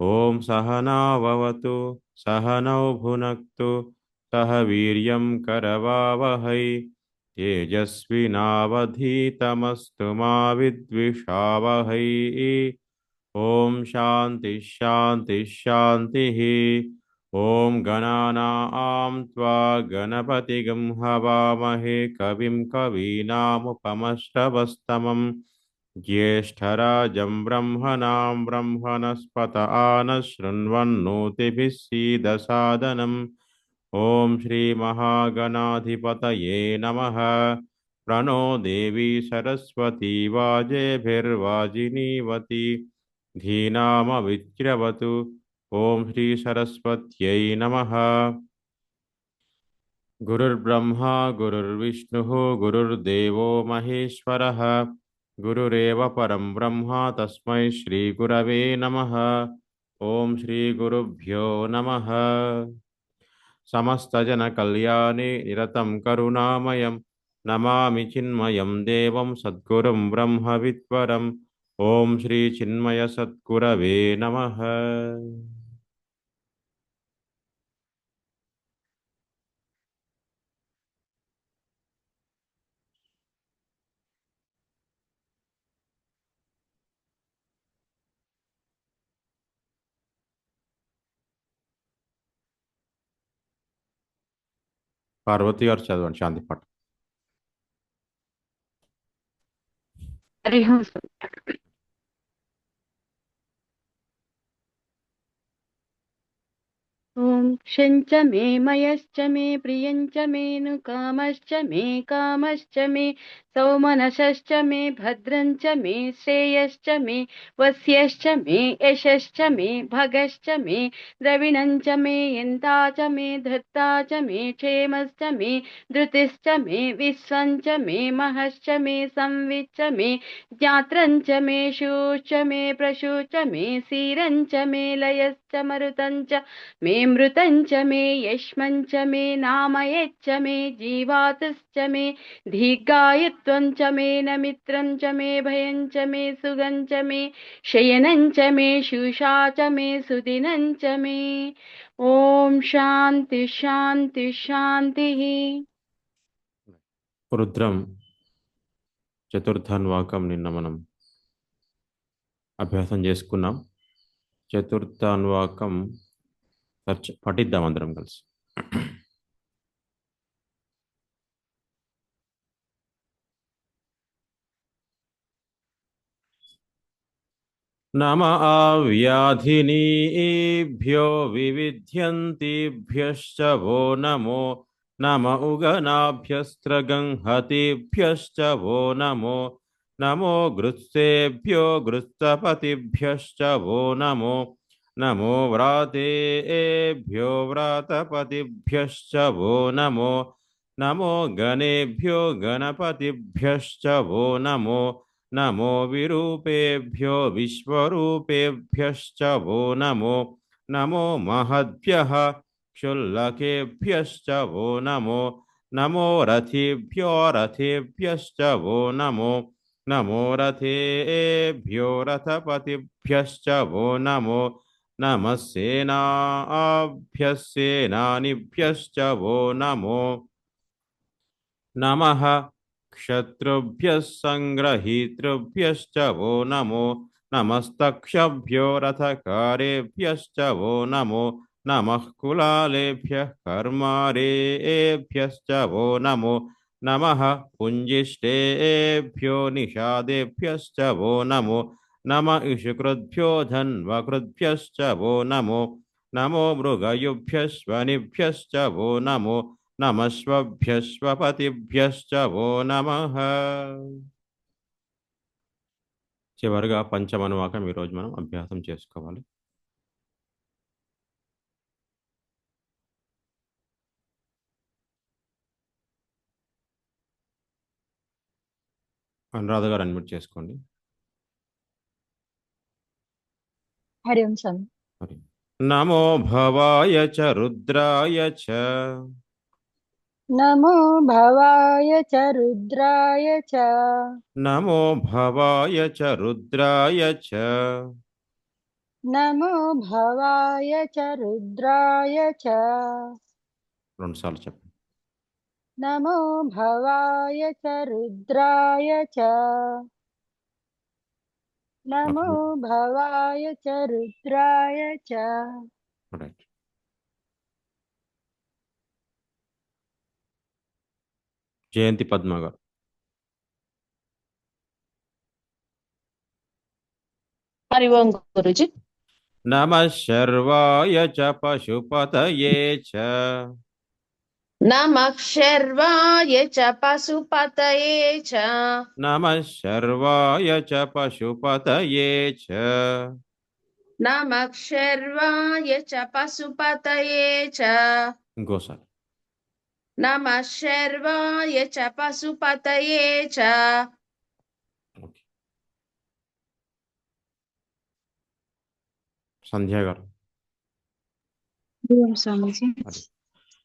ओम सहनाववतु सहनौ भुनक्तु सह वीर्यं करवावहै तेजस्विनावधीतमस्तु मा विद्विषावहै। ओम शांति शांति शांति। ओम गणानां त्वा गणपतिगं हवामहे कविं कवीनामुपमश्रवस्तमम् ज्येष्ठराजं ब्रह्मणां ब्रह्मणस्पत आनशृण्वन्नोतिभिः सीदसादनम्। ॐ श्रीमहागणाधिपतये नमः। प्रणो देवी सरस्वती वाजेभिर्वाजिनीवती धीनामविच्र्यवतु। ॐ श्री सरस्वत्यै नमः। गुरुर्ब्रह्मा गुरुर्विष्णुः गुरुर्देवो महेश्वरः गुरुरेव परं ब्रह्म तस्मै श्रीगुरवे नमः। ॐ श्रीगुरुभ्यो नमः। समस्तजनकल्याणे निरतं करुणामयं नमामि चिन्मयं देवं सद्गुरुं ब्रह्मविद्वरम्। ॐ श्रीचिन्मयसद्गुरवे नमः। पार्वती और चंद्रवंशी शांति पाठ। हरि ओम। ॐ शञ्च मे मयश्च मे प्रियञ्च मे नु कामश्च मे कामश्च मे सौमनसश्च मे भद्रञ्च मे श्रेयश्च मे वस्यश्च मे यशश्च मे भगश्च मे द्रविणञ्च मे यन्ता च मे धत्ता च मे क्षेमश्च मे धृतिश्च मे विश्वञ्च मे महश्च मे संविच्च मे ज्ञात्रञ्च मे शूश्च मे प्रशूश्च मे सीरञ्च मे लयश्च मरुतञ्च मे मृतञ्च मे यश्मञ्च मे नामयच्च मे जीवातश्च मे दीर्घायुत्वं च मे नमित्रं च मे भयं च मे सुगं च मे शयनं च मे शुषा च मे सुदिनं च मे। ओम शांति शांति शांतिः। रुद्रम చతుర్థాన్వాకం నిన్న మనం అభ్యాసం చేసుకున్నాం. చతుర్థాన్వాకం పఠిద్దాం అందరం కలిసి. నమ ఆవ్యాధినీభ్యో వివిధ్యంతిభ్యశ్చ వో నమో నమ ఉగనాభ్యస్త్రగంహతిభ్యశ్చ వో నమో నమో గృత్సేభ్యో గృత్సపతిభ్యశ్చ వో నమో నమో వ్రాతేభ్యో వ్రాతపతిభ్యశ్చ వో నమో నమో గణేభ్యో గణపతిభ్యశ్చ వో నమో नमो विरूपेभ्यो विश्वरूपेभ्यश्च वो नमो नमो महद्भ्यः क्षुल्लकेभ्यश्च वो नमो नमो रथेभ्यो रथेभ्यश्च वो नमो नमो रथेभ्यो रथपतिभ्यश्च वो नमो नमः सेनाभ्यः वो नमो नमः क्षत्रुभ्यः संग्रहीतृभ्यश्च वो नमो नमस्तक्षभ्यो रथकारेभ्यश्च वो नमो नमः कुलालेभ्यः कर्मारेभ्यश्च वो नमो नमः पुञ्जिष्टेभ्यो निषादेभ्यश्च वो नमो नम इषुकृद्भ्यो धन्वकृद्भ्यश्च वो नमो नमो मृगयुभ्यश्वनिभ्यश्च वो नमो నమస్వభ్యస్వపతిభ్యశ్చ వో నమః. చివరిగా పంచమనువాకం ఈరోజు మనం అభ్యాసం చేసుకోవాలి. అనురాధ గారు అన్మ్యూట్ చేసుకోండి. हरि ओम स्वामी। నమో భవాయ చ రుద్రాయ చ नमो भवाय च रुद्राय च నమో భవాయ చ రుద్రాయ చ नमो भवाय च रुद्राय च రెండుసార్లు చెప్పండి. नमो भवाय च रुद्राय च नमो भवाय च रुद्राय च రైట్. జయంతి పద్మ గారు. హరి ఓం గురుజీ. నమః శర్వాయ చ పశుపతయే చ నమః శర్వాయ చ పశుపతయే చ నమః శర్వాయ చ పశుపతయే చ నమః శర్వాయ చ పశుపతయే చ ఇంకోసారి. నమః శర్వాయ చ పశుపతయే చ. ఓకే. సంధ్య గారు. స్వామీజీ.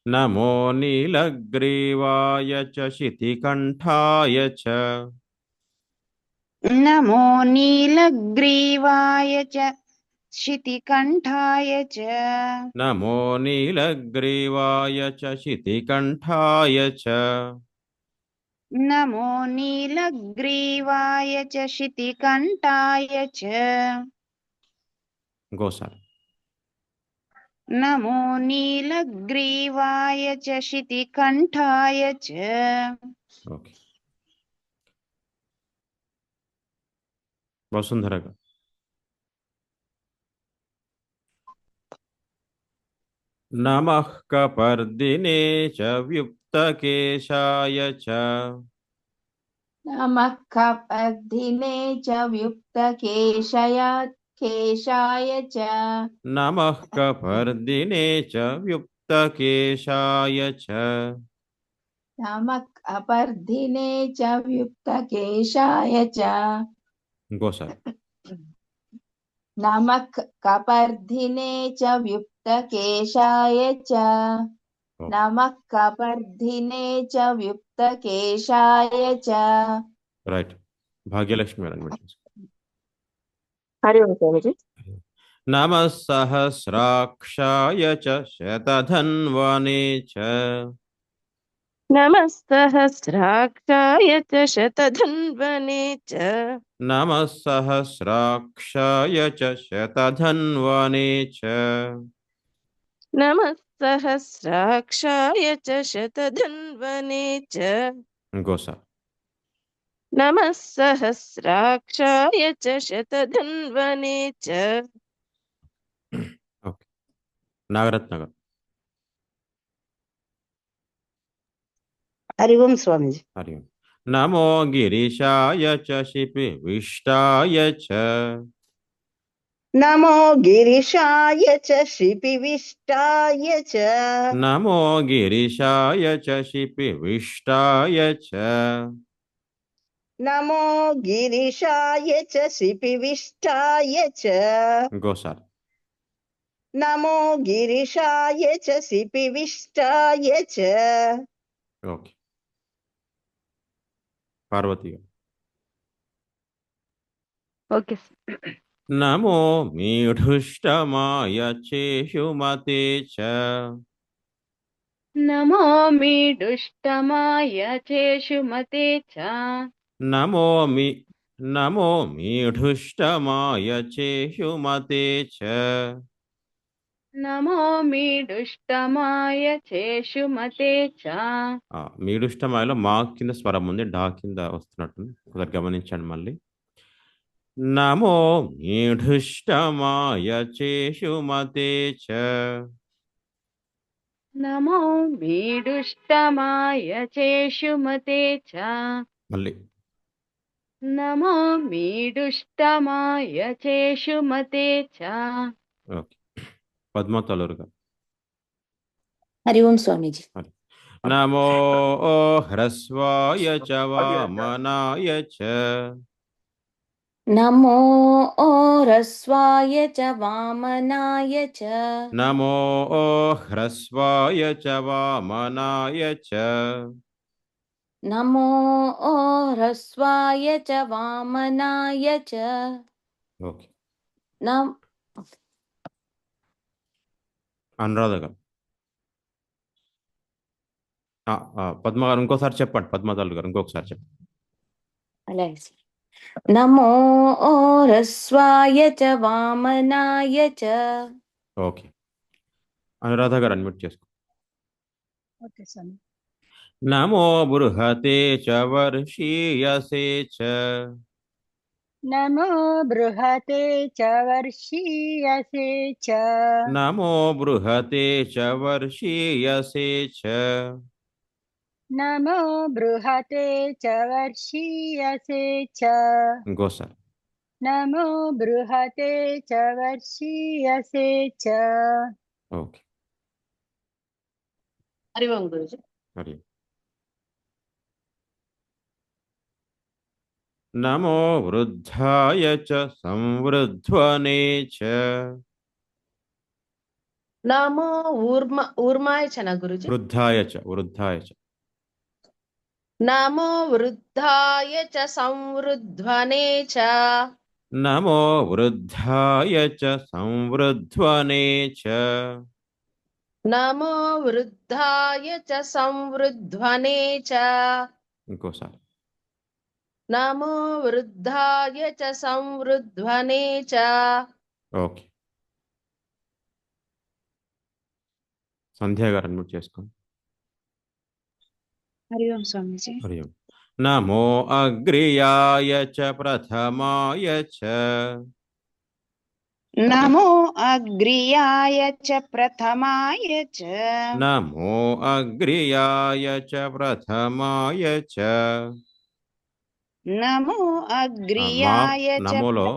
నమో నీలగ్రీవాయ చ శితికంఠాయ చ నమో నీలగ్రీవాయ చ శితికంఠాయ చ నమో నీలగ్రీవాయ చ శితికంఠాయ చ నమో నీలగ్రీవాయ చ శితికంఠాయ చ ఇంకోసారి. నమో నీలగ్రీవాయ చ శితికంఠాయ చ. ఓకే. వసుంధర గారు. నమః కపర్దినే చ వ్యుక్తకేశాయ చ नमः कपर्दिने च केशाय च నమః కపర్దినే చ వ్యుక్తకేశాయ చ नमः कपर्दिने च केशाय च ఇంకోసారి. नमः कपर्दिने च केशाय च नमः कपर्दिने च केशाय च. రైట్. భాగ్యలక్ష్మి గారు అడ్మిట్ చేసుకోండి. హరి ఓం స్వామిజీ. నమః సహస్రాక్షాయ చ శతధన్వనే చ నమః సహస్రాక్షాయ చ శతధన్వనే చ నమః సహస్రాక్షాయ చ శతధన్వనే చ నమః సహస్రాక్షాయ చ శతధన్వనే చ ఇంకోసారి. నమః సహస్రాక్షాయ చ శతధన్వనే చ. ఓకే. నాగరత్న గారు. హరి ఓం స్వామీజీ. హరి ఓం. నమో గిరీశాయ చ శిపివిష్టాయ చ నమో గిరిశాయ చ శిపివిష్టాయ చ నమో గిరీశాయ చ శిపివిష్టాయ చ నమో గిరిశాయ చ శిపివిష్టాయ చ ఇంకోసారి. నమో గిరిశాయ చ శిపివిష్టాయ చ. ఓకే. పార్వతి గారు. ఓకే. నమో మీఢుష్టమాయ చేషుమతే చ నమో మీడుష్టమాయ చేషుమతే చ నమో మీఢుష్టమాయ చేషుమతే చ నమో మీడుష్టమాయ చేషుమతే చ. మీడుష్టమాయలో మా కింద స్వరం ఉంది, డా కింద వస్తున్నట్టుంది, ఒకసారి గమనించండి మళ్ళీ. నమో మీఢుష్టమాయ చేషుమతే చ నమో మీడుష్టమాయ చేషుమతే చ మళ్ళీ. నమో మీడుష్టమాయ చేషుమతే చ. ఓకే. పద్మ తలూరు గారు. హరి ఓం స్వామీజీ. నమో హ్రస్వాయ చ వామనాయ చ నమో రస్వాయ చ వామనాయ చ నమో హ్రస్వాయ చ వామనాయ చ నమో రస్వాయ చ వామనాయ చ. ఓకే. అనురాధ గారు. పద్మ గారు ఇంకోసారి చెప్పండి. పద్మతల్లి గారు ఇంకొకసారి చెప్పండి. అలాగే సార్. నమో రస్వాయ చ వామనాయ చ. ఓకే. అనురాధ గారు అన్మ్యూట్ చేసుకో. ఓకే స్వామి. నమో బృహతే చ వర్షీయసే చ. నమో బృహతే చ వర్షీయసే చ. నమో బృహతే చ వర్షీయసే చ. నమో బృహతే చ వర్షీయసే చ. ఇంకోసారి. నమో బృహతే చ వర్షీయసే చ. ఓకే. హరి ఓం గురుజీ. హరి. నమో వృద్ధాయ చ సంవృధ్వనే చ. నమో ఊర్మాయ చన గురుజీ. వృద్ధాయ చ వృద్ధాయ చ. నమో వృద్ధాయ చ సంవృధ్వనే చ. నమో వృద్ధాయ చ సంవృధ్వనే చ. నమో వృద్ధాయ చ సంవృధ్వనే చ. ఇంకోసారి. నమో వృద్ధాయ చ సంవృధ్వనే చ. ఓకే. సంధ్య గారు అన్మ్యూట్ చేసుకోండి. హరి ఓం స్వామీజీ. హరి ఓం. నమో అగ్రియాయ చ ప్రథమాయ చ. నమో అగ్రియాయ చ ప్రథమాయ చ. నమో అగ్రియాయ చ ప్రథమాయ చ. నమో మా అగ్రియాయ చ నమోలో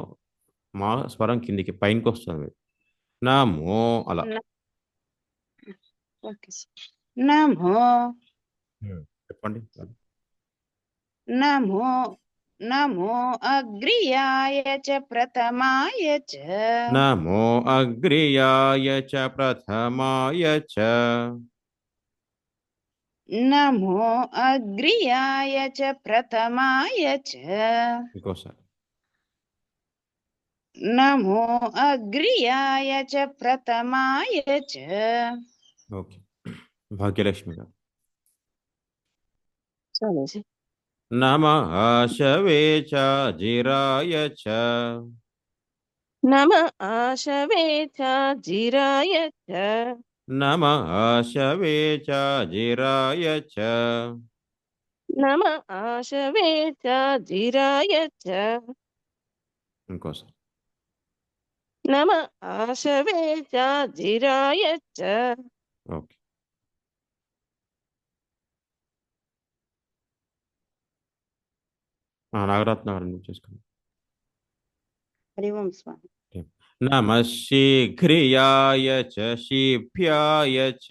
మా స్వరం కిందికి పైనకి వస్తుంది. నమో అలా. Okay sir. నమో చెప్పండి. నమో నమో అగ్రియాయ చ ప్రథమాయ చ. నమో అగ్రియాయ చ ప్రథమాయ చ. నమో అగ్రియాయ చ ప్రథమాయ చ. ఇంకోసారి. నమో అగ్రియాయ చ ప్రథమాయ చ. ఓకే. భాగ్యలక్ష్మి గారు. నమః శవే చ జిరాయ చ. నమ ఆశవే చ జిరాయ చ. నమః శవే చ జిరాయ చ. నమ ఆశవే చ జిరాయ చ. ఇంకోసారి. నమ ఆశవే చ జిరాయ చ. ఓకే. నాగరత్న గారు అన్మ్యూట్ చేసుకోండి. హరి ఓం స్వామి. నమః శీఘ్రియాయ చ శీభ్యాయ చ.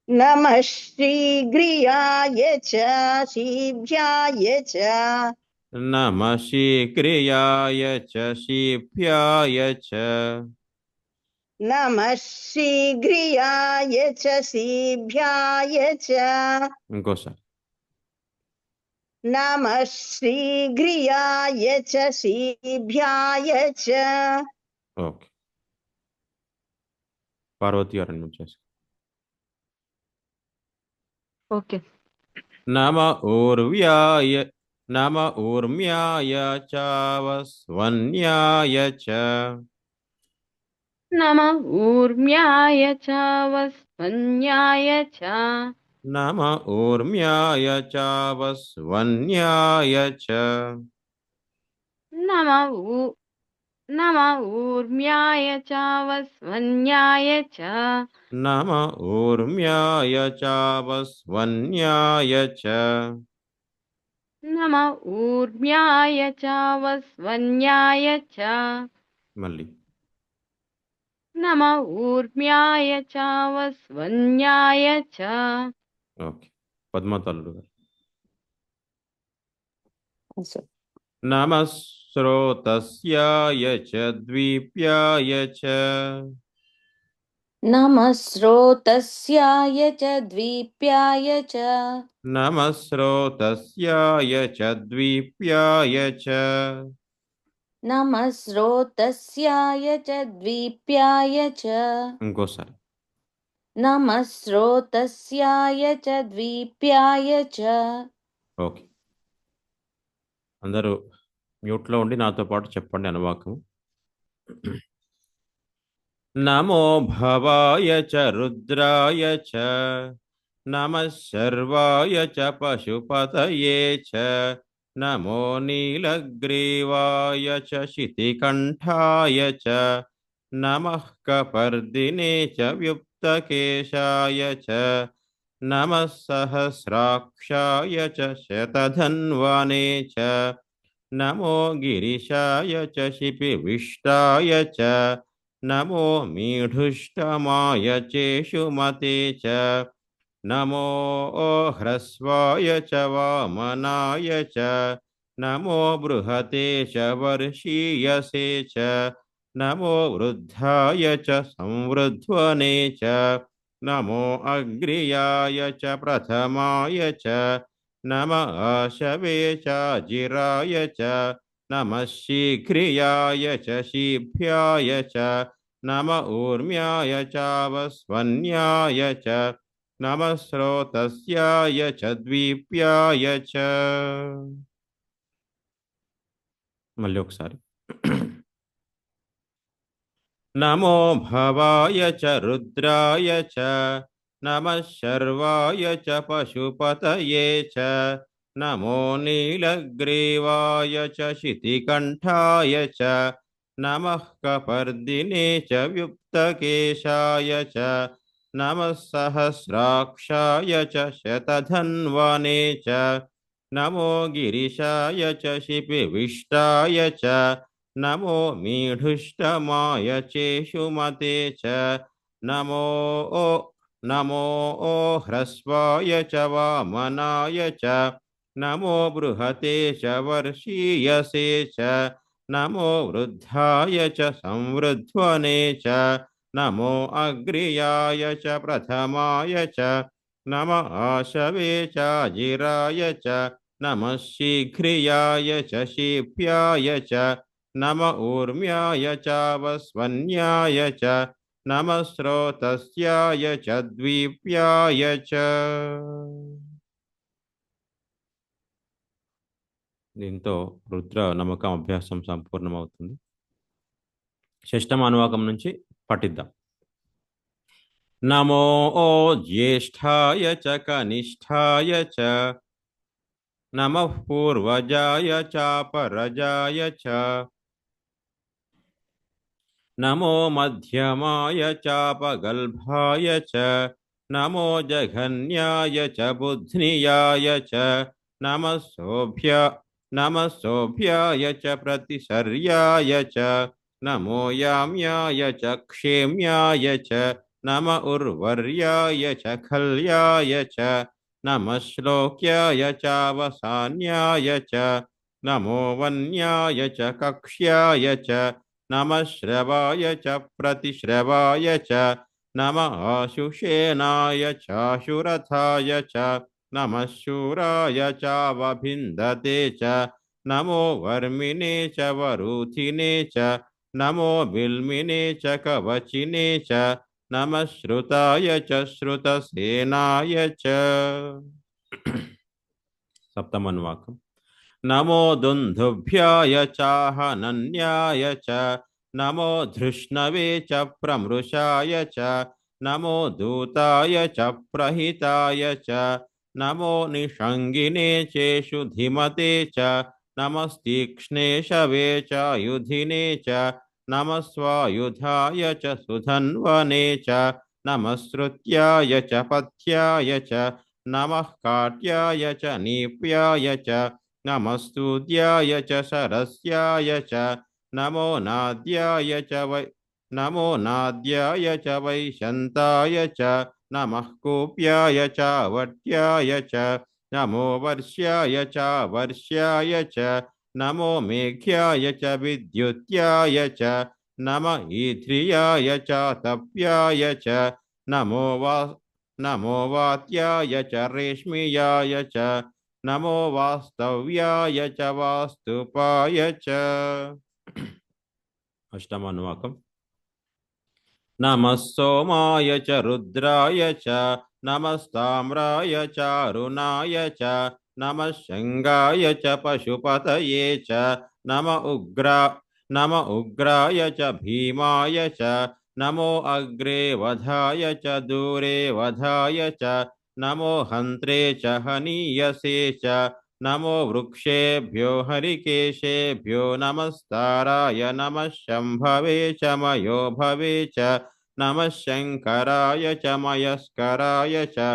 నమః శీఘ్రియాయ చ శీభ్యాయ చ. నమః శీఘ్రియాయ చ శీభ్యాయ చ. నమః శీఘ్రియాయ చ శీభ్యాయ చ. ఇంకోసారి. నమః శీఘ్రియాయ చ శీభ్యాయ చ. ఓకే. పార్వతి గారు అన్మ్యూట్ చేసుకోండి. ఓకే. నమ ఊర్వ్యాయ నమ ఊర్మ్యాయ చావస్వన్యాయ చ. నమ ఊర్మ్యాయ చ వస్వన్యాయ చ. నమ ఊర్మ్యాయ చావస్వన్యాయ చ. నమ ఊర్మ్యాయ చ వస్వన్యాయ చ. నమ ఊర్మ్యాయ చావస్వన్యాయ చ. నమ ఊర్మ్యాయ చ వస్వన్యాయ చ. మళ్ళీ. నమ ఊర్మ్యాయ చ వస్వన్యాయ చ. ఓకే. పద్మతల్లు గారు. సార్. నమ శ్రోతస్యాయ చ ద్వీప్యాయ చ. నమః శ్రోతస్యాయ చ ద్వీప్యాయ చ. నమ శ్రోతస్యాయ చ ద్వీప్యాయ చ. నమః శ్రోతస్యాయ చ ద్వీప్యాయ చ. ఇంకోసారి. నమః శ్రోతస్యాయ చ ద్వీప్యాయ చ. ఓకే. అందరూ మ్యూట్లో ఉండి నాతో పాటు చెప్పండి అనువాకము. నమో భవాయ చ రుద్రాయ చ నమః శర్వాయ చ పశుపతయే చ నమో నీలగ్రీవాయ చ శితికంఠాయ చ నమః కపర్దినే చ వ్యుక్తకేశాయ చ నమః సహస్రాక్షాయ చ శతధన్వనే చ నమో గిరిశాయ చ శిపివిష్టాయ చ నమో మీఢుష్టమాయ చేషుమతే చ నమో హ్రస్వాయ చ వామనాయ చ నమో బృహతే చ వర్షీయసే చ నమో వృద్ధాయ చ సంవృధ్వనే చ నమో అగ్ర్యాయ చ ప్రథమాయ చ నమ ఆశవే చ జిరాయ చ నమః శీఘ్రియాయ చ శీభ్యాయ చ నమ ఊర్మ్యాయ చావస్వన్యాయ చ నమః శ్రోతస్యాయ చ ద్వీప్యాయ చ. మళ్ళీ ఒకసారి. నమో భవాయ చ రుద్రాయ చ నమః శర్వాయ చ పశుపతయే చ నమో నీలగ్రీవాయ చ శితికంఠాయ చ నమః కపర్దినే చ వ్యుక్తకేశాయ చ నమః సహస్రాక్షాయ చ శతధన్వనే చ నమో గిరిశాయ చ శిపివిష్టాయ చ నమో మీఢుష్టమాయ చేషుమతే చ నమో హ్రస్వాయ చ వామనాయ చ నమో బృహతే చ వర్షీయసే చ నమో వృద్ధాయ చ సంవృధ్వనే చ నమో అగ్ర్యాయ చ ప్రథమాయ చ నమ ఆశవే చ జిరాయ చ నమః శీఘ్రియాయ చ శీభ్యాయ చ నమ ఊర్మ్యాయ చావస్వన్యాయ చ నమః శ్రోతస్యాయ చ ద్వీప్యాయ చ. దీంతో రుద్ర నమ్మకం అభ్యాసం సంపూర్ణమవుతుంది. షష్టమ అనువాకం నుంచి పఠిద్దాం. నమో జ్యేష్ఠాయ చ కనిష్ఠాయ చ నమః పూర్వజాయ చాపరజాయ చ నమో మధ్యమాయ చాపగల్భాయ చ నమో జఘన్యాయ చ బుధ్నియాయ చ నమః శోభ్యాయ చ ప్రతిశర్యాయ చ నమో యామ్యాయ చ క్షేమ్యాయ చ నమ ఉర్వర్యాయ చ ఖల్యాయ చ నమః శ్లోక్యాయ చావసాన్యాయ చ నమో వన్యాయ చ కక్ష్యాయ చ నమః శ్రవాయ చ ప్రతిశ్రవాయ చ నమ ఆశుషేనాయ చాశురథాయ చ నమః శూరాయ చావభిందతే చ నమో వర్మినే చ వరూథినే చ నమో బిల్మినే చ కవచినే చ నమః శ్రుతాయ చ శ్రుతసేనాయ చ. సప్తమన్వాకం. నమో దుందుభ్యాయ చాహనన్యాయ చ నమో ధృష్ణవే చ ప్రమృషాయ చ నమో దూతాయ చ ప్రహితాయ చ నమో నిషంగినే చేషు ధిమతే చ నమస్తీక్ష్ణేషవే చ యుధినే చ నమః స్వాయుధాయ చ సుధన్వనే చ నమః శ్రుత్యాయ చ పథ్యాయ చ నమః కాట్యాయ చ నీప్యాయ చ నమస్తూద్యాయ చ సరస్యాయ చ నమో నాద్యాయ చ వైశంతాయ చ నమః కూప్యాయ చ వట్యాయ చ నమో వర్ష్యాయ చ వర్ష్యాయ చ నమో మేఘ్యాయ చ విద్యుత్యాయ చ నమ ఈధ్రియాయ చ తప్యాయ చ నమో వాత్యాయ చ రేష్మియాయ చ నమో వాస్తవ్యాయ చ వాస్తుపాయ చ. अष्टमानुवाकम् नमः सोमाय च रुद्राय च नमस्ताम्राय च अरुणाय च नमः शङ्गाय च पशुपतये च नम उग्राय च भीमाय च नमो अग्रे वधाय च दूरे वधाय च नमो हन्त्रे च हनीयसे च नमो वृक्षेभ्यो हरिकेशेभ्यो नमस्ताराय नमः शम्भवे च मयो भवे च नमः शङ्कराय च मयस्कराय च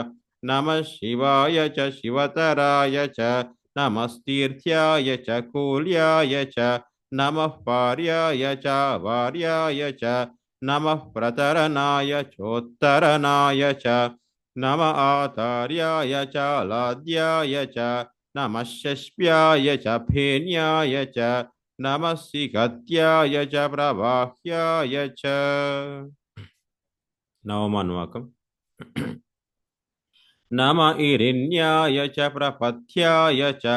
नमः शिवाय च शिवतराय च नमस्तीर्थ्याय च कूल्याय च नमः पार्याय च वार्याय च नमः प्रतरनाय चोत्तरनाय च नम आतार्याय च लाद्याय च नमः शष्प्याय च फेन्याय च नमः सिकत्याय च प्रवाह्याय च नवमानुवाकम् नम इरिण्याय च प्रपथ्याय च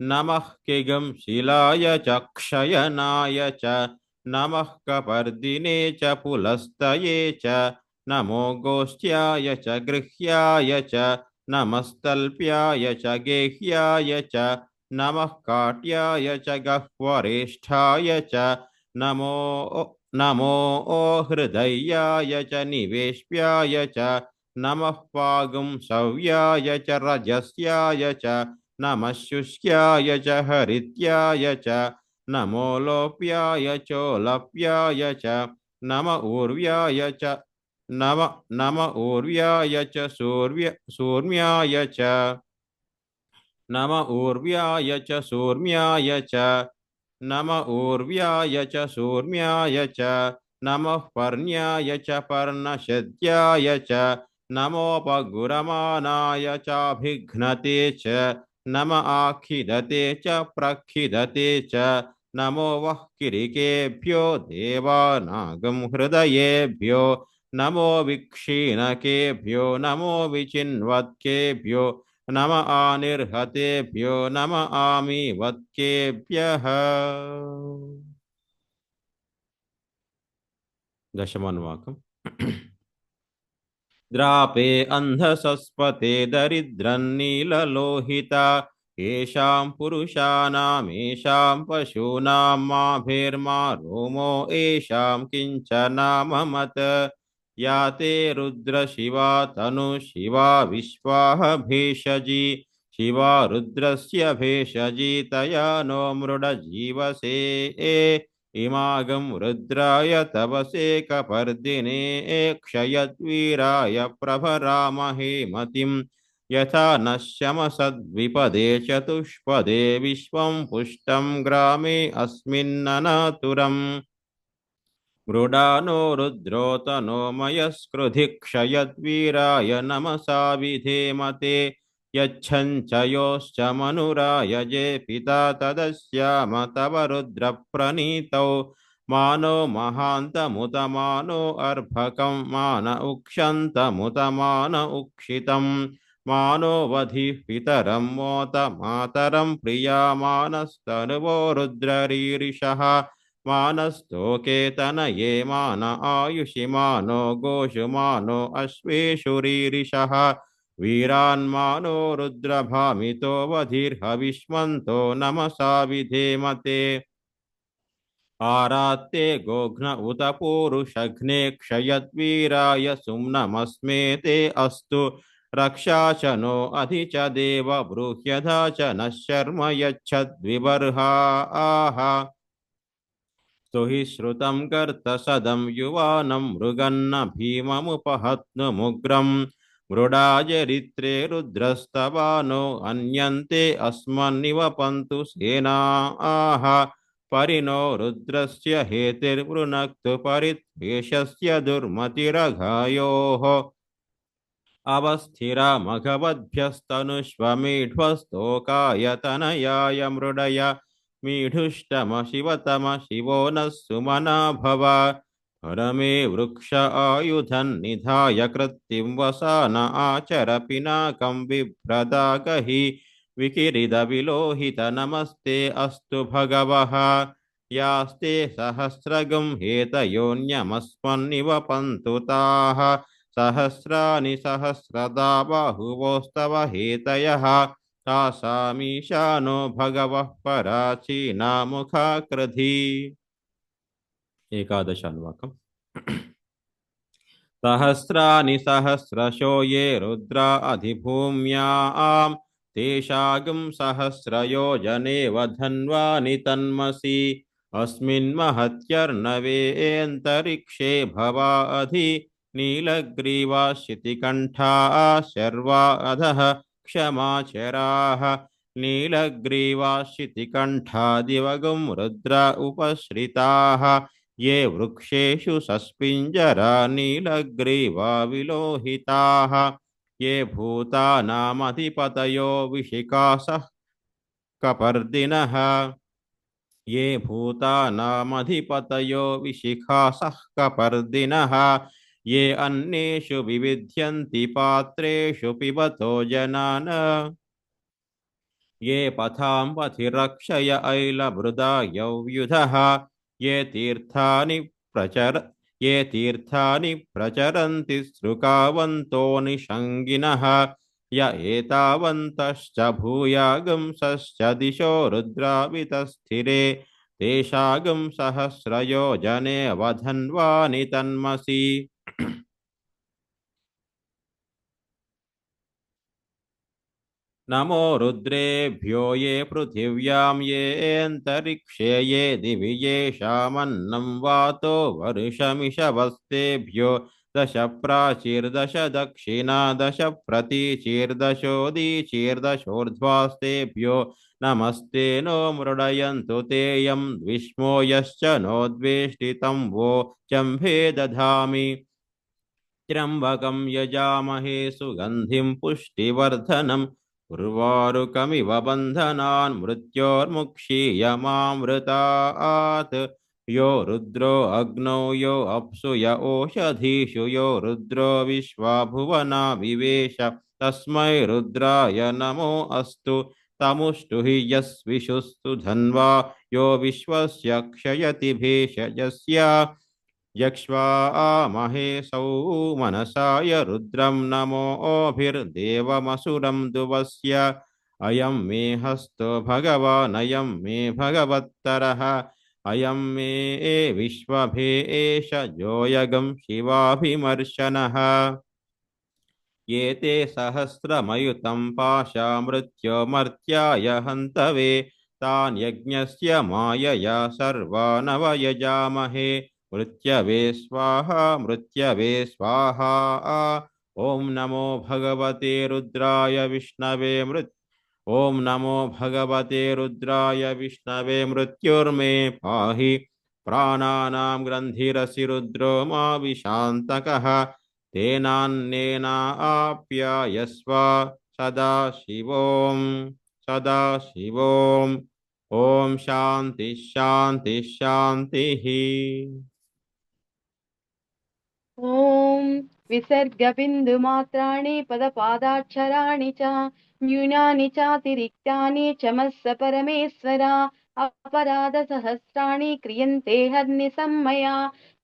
नमः किगं शिलाय च क्षयनाय च नमः कपर्दिने च पुलस्तये च नमो गोष्ठ्याय च गृह्याय च नमस्तल्प्याय च गेह्याय च नमः काट्याय च गह्वरेष्ठाय च नमो हृदयाय च निवेश्याय च नमः पागुं सव्याय च रजस्याय च नमः शुष्क्याय च हरित्याय च नमो लोप्याय चोलप्याय च नम ऊर्व्याय च नम ऊर्व्याय च सूर्म्याय च नम ऊर्व्याय च सूर्म्याय च नम ऊर्व्याय च सूर्म्याय च नमः पर्ण्याय च पर्णशद्याय च नमोपगुरमानाय चाभिघ्नते च नम आखिदते च प्रखिदते च नमो वः किरिकेभ्यो देवानागं हृदयेभ्यो नमो विक्षीणकेभ्यो नमो विचिन्वत्केभ्यो नम आनिर्हतेभ्यो नम आमीवत्केभ्यः दशमानुवाकम् द्रापे अन्धसस्पते दरिद्रन्नीललोहिता येषां पुरुषाणामेषां पशूनां माभिर्मा रोमो येषां किञ्चनाममत या ते रुद्रशिवा तनु शिवा विश्वाह भेषजी शिवा रुद्रस्य भेषजी तया नो मृडजीवसे इमागं रुद्राय तवसे कपर्दिने क्षयद्वीराय प्रभरामहे मतिं यथा नश्यमसद्विपदे चतुष्पदे विश्वं पुष्टं ग्रामे अस्मिन्ननातुरम् मृडानो रुद्रोतनो मयस्कृधि क्षयद्वीराय नमसा विधेमते यच्छञ्चयोश्च मनुरायजे पिता तदस्याम तव रुद्रप्रणीतौ मानो महान्तमुतमानो अर्भकं मान उक्षन्तमुतमान उक्षितं मानो वधिः पितरं मोत मातरं प्रियामानस्तनुवो रुद्ररीरिषः मानस्तोके तनये मान आयुषि मानो गोषु मानो अश्वेषुरीरिषः वीरान्मानो रुद्रभामितो वधिर्हविष्मन्तो नमसा विधेमते आरात्ते गोघ्न उत पूरुषघ्ने क्षयद्वीराय सुम्नमस्मे ते अस्तु रक्षा च नो अधि च देव ब्रूह्यधा च नः शर्म यच्छद्विबर्हा आह स्तुहि श्रुतं कर्तसदं युवानं मृगन्न भीममुपहत्नुमुग्रं मृडाजरित्रे रुद्रस्तवानो अन्यन्ते अस्मन्निवपन्तु सेना आह परिणो रुद्रस्य हेतिर्वृणक्तु परित्वेषस्य दुर्मतिरघायोः अवस्थिरा मघवद्भ्यस्तनुष्वमीढ्वस्तोकाय तनयाय मृडय मीढुष्टम शिवतम शिवो नः सुमना भव परमे वृक्ष आयुधं निधाय कृत्तिं वसान आचर पिनाकं बिभ्रदागहि विकिरिद विलोहित नमस्ते अस्तु भगवः यास्ते सहस्रगं हेतयोन्यमस्मन्निव पन्तु ताः सहस्राणि सहस्रदा बाहुवोस्तव हेतयः तासामीशानो भगवः पराचीनामुखाकृधि। एकादशान्वाकम्। सहस्राणि सहस्रशो ये रुद्रा अधिभूम्यां तेषागं सहस्रयोजनेव धन्वानि तन्मसि अस्मिन् महत्यर्णवेऽन्तरिक्षे भवा अधि नीलग्रीवा शितिकण्ठा शर्वा अधः क्षमाचराः नीलग्रीवा शितिकण्ठा दिवगं रुद्रा उपश्रिताः ये वृक्षेषु सस्पिञ्जरा नीलग्रीवा विलोहिताः ये भूतानामधिपतयो विशिखासः कपर्दिनः ये भूतानामधिपतयो विशिखासः कपर्दिनः ये अन्नेषु विविध्यन्ति पात्रेषु पिबतो जनान् ये पथां पथिरक्षय ऐलमृदा यौयुधः ये तीर्थानि प्रचरन्ति सृकावन्तो निषङ्गिनः य एतावन्तश्च भूयागंसश्च दिशो रुद्रावितस्थिरे तेषागं सहस्रयोजने वधन्वानि तन्मसि। नमो रुद्रेभ्यो ये पृथिव्यां येऽन्तरिक्षे ये दिवि येषामन्नं वातो वर्षमिषवस्तेभ्यो दश प्राचीर्दश दक्षिणा दश प्रतीचीर्दशोदीचीर्दशोर्ध्वास्तेभ्यो नमस्ते नो मृडयन्तु ते यं विष्मो यश्च नोद्वेष्टितं वो जम्भे दधामि त्र्यम्बकं यजामहे सुगन्धिं पुष्टिवर्धनम् उर्वारुकमिव बन्धनान् मृत्योर्मुक्षीयमामृतात् यो रुद्रो अग्नौ यो अप्सु य ओषधीषु यो रुद्रो विश्वा भुवना विवेश तस्मै रुद्राय नमो अस्तु तमुष्टु हि यस्विषुस्तु धन्वा यो विश्वस्य क्षयति भेषजस्य यक्ष्वामहे सौमनसाय रुद्रं नमोभिर्देवमसुरं दुवस्य अयं मे हस्तो भगवानयं मे भगवत्तरः अयं मे विश्वभेषजोऽयगं शिवाभिमर्शनः ये ते सहस्रमयुतं पाशामृत्योमर्त्याय हन्तवे तान् यज्ञस्य मायया सर्वानवयजामहे मृत्यवे स्वाहा मृत्यवे स्वाहा। ओम नमो भगवते रुद्राय विष्णवे ओम नमो भगवते रुद्राय विष्णवे मृत्युर्मे पाहि प्राणानां ग्रन्थिरसि रुद्रो मा विशान्तकः तेनान्येनाप्यायस्व सदा शिवोम। ओम शांति शांति शांतिः। ॐ विसर्गबिन्दुमात्राणि पदपादाक्षराणि च न्यूनानि चातिरिक्तानि क्षमस्व परमेश्वर अपराधसहस्राणि क्रियन्ते हर्निशं मया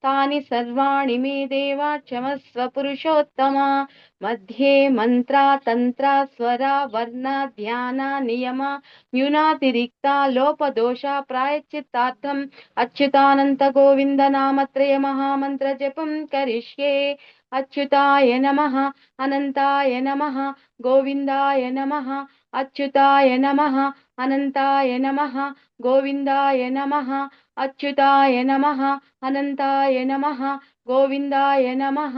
तानि सर्वाणि मे देव क्षमस्व पुरुषोत्तम मध्ये मन्त्रा तन्त्रा स्वरा वर्णा ध्याना नियमा न्यूनातिरिक्ता लोपदोषा प्रायश्चित्तार्थम् अच्युतानन्त गोविन्द नामत्रय महामन्त्र जपं करिष्ये। अच्युताय नमः अनन्ताय नमः गोविन्दाय नमः अच्युताय नमः अनन्ताय नमः गोविन्दाय नमः अच्युताय नमः अनन्ताय नमः गोविन्दाय नमः।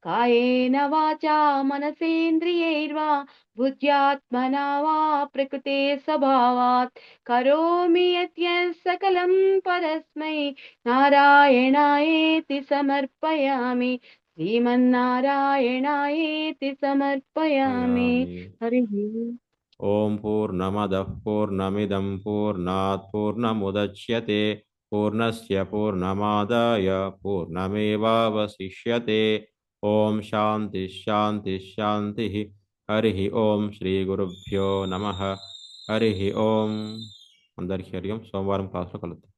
कायेन वाचा मनसेन्द्रियैर्वा बुद्ध्यात्मना वा प्रकृते स्वभावात् करोमि यत् सकलं परस्मै नारायणायेति समर्पयामि श्रीमन्नारायणायेति समर्पयामि। हरिः ओम पूर्णमदः पूर्णमिदं पूर्णात् पूर्णमुदच्यते पूर्णस्य पूर्णमादाय पूर्णमेवावशिष्यते। ओम शांति शांति शांति। हरिः ओम श्री गुरुभ्यो नमः। हरिः ओम। अंदरिकी हरि ओम। सोमवाరం క్లాస్లో కలుద్దాం।